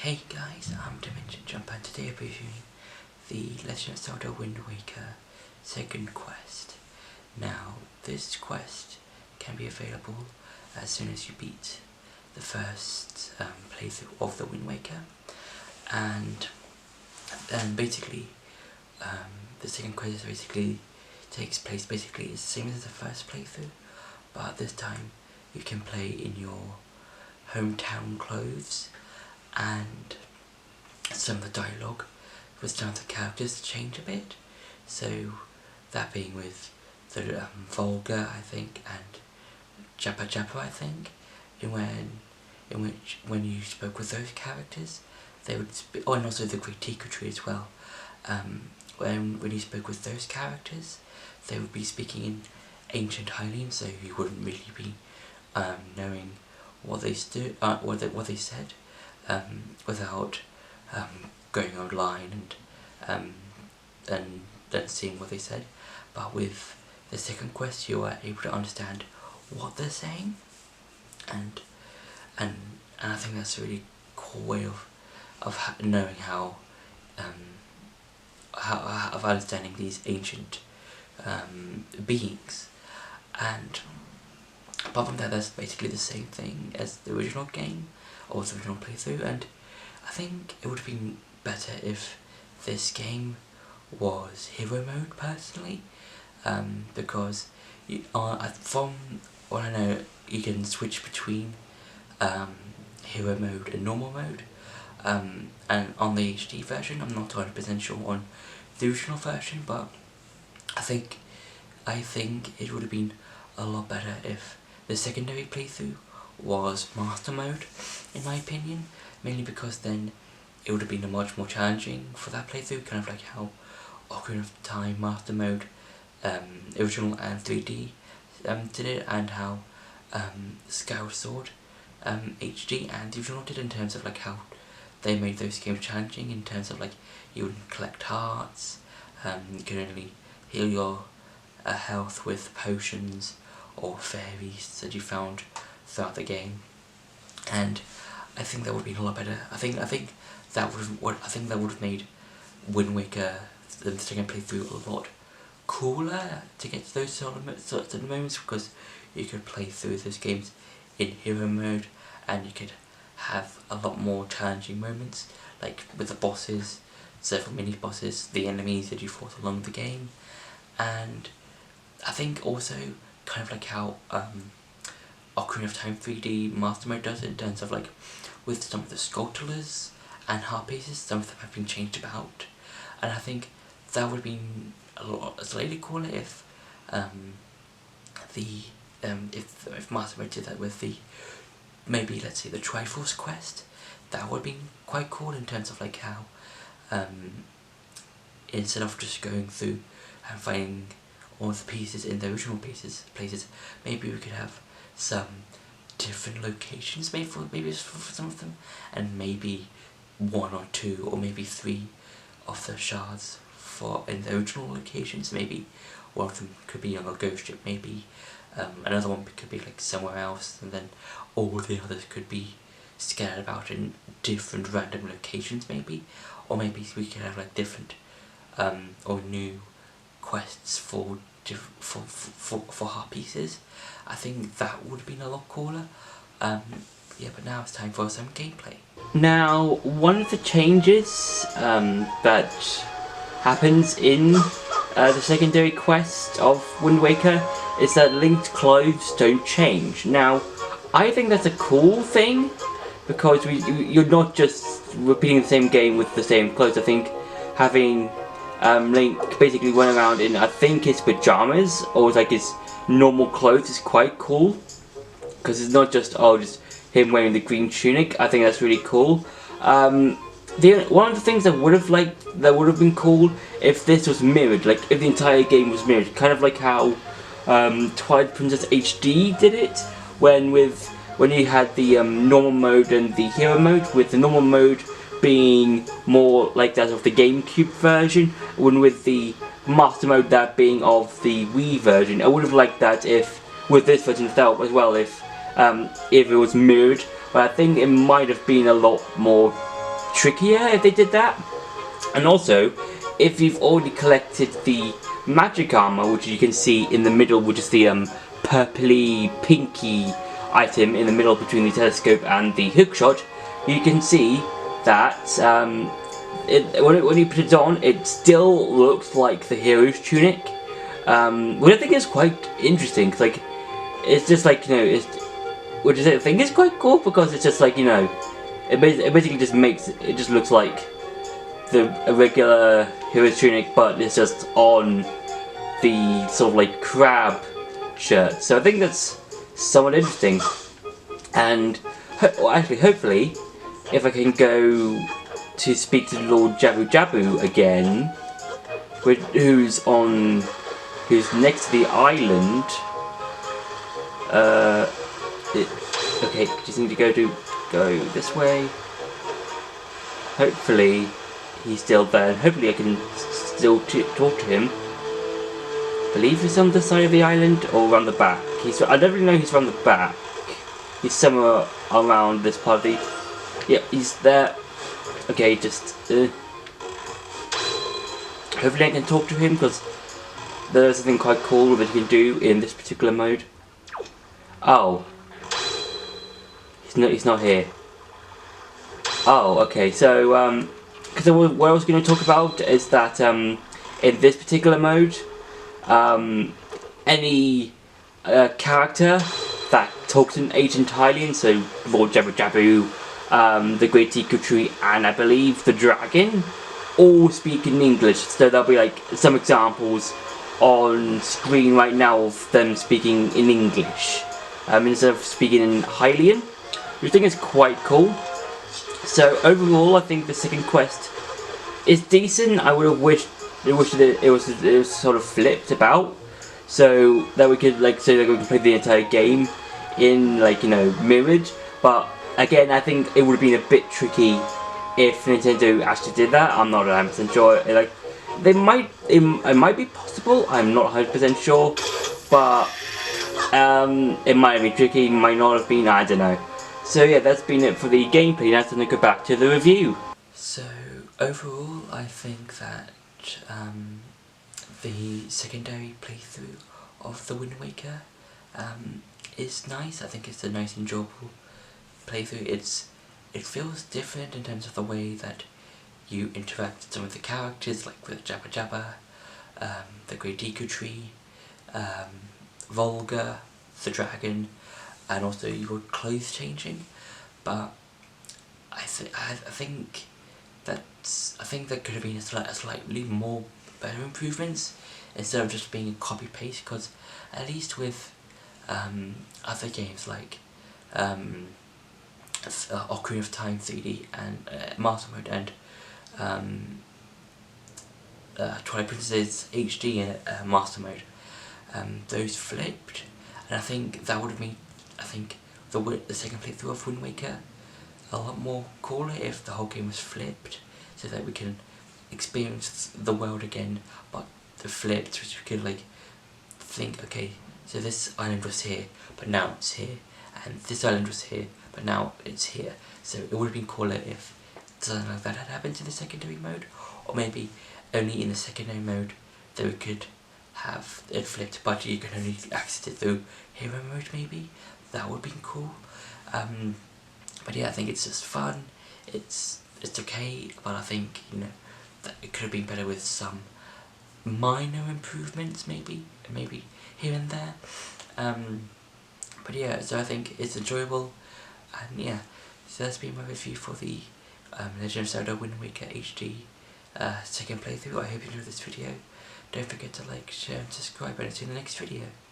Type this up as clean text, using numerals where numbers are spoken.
Hey guys, I'm Dimension Jumper and today I'm reviewing the Legend of Zelda Wind Waker second quest. Now, this quest can be available as soon as you beat the first playthrough of the Wind Waker, and basically the second quest basically takes place basically the same as the first playthrough, but this time you can play in your hometown clothes, and some of the dialogue with some of the characters change a bit. So that being with the Volga, I think, and Jappa Jappa, I think, when you spoke with those characters, they would oh, and also the Great Tiku Tree as well. When you spoke with those characters, they would be speaking in ancient Hylian, so you wouldn't really be knowing what they said. Without going online and then seeing what they said. But with the second quest, you are able to understand what they're saying, and I think that's a really cool way of knowing how of understanding these ancient beings. And apart from that, that's basically the same thing as the original game or the original playthrough, and I think it would have been better if this game was hero mode personally, because from what I know, you can switch between hero mode and normal mode, and on the HD version. I'm not 100% sure on the original version, but I think it would have been a lot better if the secondary playthrough was master mode, in my opinion, mainly because then it would have been much more challenging for that playthrough, kind of like how Ocarina of Time master mode, original and 3D did it, and how Skyward Sword HD and the original did, in terms of like how they made those games challenging, in terms of like you would collect hearts, you can only heal your health with potions or fairies that you found throughout the game, and I think that would have been a lot better. I think that would have made Wind Waker, the second playthrough, a lot cooler to get to those sorts of moments, because you could play through those games in hero mode, and you could have a lot more challenging moments, like with the bosses, several mini bosses, the enemies that you fought along the game, and I think also kind of like how Ocarina of Time 3D Master Mode does it, in terms of like with some of the Skulltulas and heart pieces, some of them have been changed about, and I think that would have been a lot slightly cooler if if Master Mode did that with the, maybe let's say the Triforce quest. That would have been quite cool, in terms of like how instead of just going through and finding all the pieces in the original places, maybe we could have some different locations maybe for some of them, and maybe 1 or 2 or maybe 3 of the shards in the original locations. Maybe one of them could be on a ghost ship, maybe another one could be like somewhere else, and then all the others could be scattered about in different random locations maybe, or maybe we could have like different or new quests for heart pieces. I think that would have been a lot cooler. Yeah, but now it's time for some gameplay. Now, one of the changes that happens in the secondary quest of Wind Waker is that linked clothes don't change. Now, I think that's a cool thing, because you're not just repeating the same game with the same clothes. I think having Link basically run around in, I think, his pajamas or like his normal clothes is quite cool, because it's not just just him wearing the green tunic. I think that's really cool. One of the things that would have been cool if this was mirrored, like if the entire game was mirrored, kind of like how Twilight Princess HD did it, when you had the normal mode and the hero mode, with the normal mode being more like that of the GameCube version, when with the master mode that being of the Wii version. I would have liked that if, with this version as well, if it was mirrored, but I think it might have been a lot more trickier if they did that. And also, if you've already collected the magic armor, which you can see in the middle, which is the purpley pinky item in the middle between the telescope and the hookshot, you can see that when you put it on, it still looks like the hero's tunic, which I think is quite interesting. Cause, like, it's just like, you know, which is I think is quite cool, because it's just like, you know, it basically just makes it just looks like a regular hero's tunic, but it's just on the sort of like crab shirt. So I think that's somewhat interesting. And actually, hopefully, if I can go to speak to Lord Jabu Jabu again, who's next to the island. Okay, just need to go this way. Hopefully he's still there, and hopefully I can still talk to him. I believe he's on the side of the island or around the back. I don't really know if he's around the back. He's somewhere around this part of the... Yep, he's there. Okay, just... hopefully I can talk to him, because there's something quite cool that you can do in this particular mode. Oh. He's not here. Oh, okay, so, because what I was going to talk about is that, in this particular mode, any character that talks in ancient Hylian, so Lord Jabu Jabu, the Great Deku Tree, and I believe the Dragon, all speak in English. So there'll be like some examples on screen right now of them speaking in English, instead of speaking in Hylian, which I think is quite cool. So overall, I think the second quest is decent. I would have wished it was sort of flipped about, so that we could we could play the entire game in, like, you know, mirrored. But again, I think it would have been a bit tricky if Nintendo actually did that. I'm not 100% sure. Like, it might be possible. I'm not 100% sure, but it might have been tricky. Might not have been. I don't know. So yeah, that's been it for the gameplay. Now it's going to go back to the review. So overall, I think that the secondary playthrough of The Wind Waker is nice. I think it's a nice, enjoyable playthrough. It feels different in terms of the way that you interact with some of the characters, like with Jabba Jabba, the Great Deku Tree, Volga, the Dragon, and also your clothes changing. But I think there could have been a slightly more better improvements instead of just being a copy paste. Because at least with other games like Ocarina of Time 3D and Master Mode and Twilight Princess HD Master Mode, those flipped, and I think that would have made the second playthrough of Wind Waker a lot more cooler if the whole game was flipped, so that we can experience the world again, but the flipped, which we could like think, okay, so this island was here, but now it's here, and this island was here, but now it's here. So it would have been cooler if something like that had happened in the secondary mode, or maybe only in the secondary mode that we could have it flipped, but you can only access it through hero mode. Maybe that would have been cool. But yeah, I think it's just fun. It's okay, but I think, you know, that it could have been better with some minor improvements, maybe here and there. But yeah, so I think it's enjoyable, and yeah, so that's been my review for the Legend of Zelda Wind Waker HD second playthrough. I hope you enjoyed this video. Don't forget to like, share and subscribe, and I'll see you in the next video.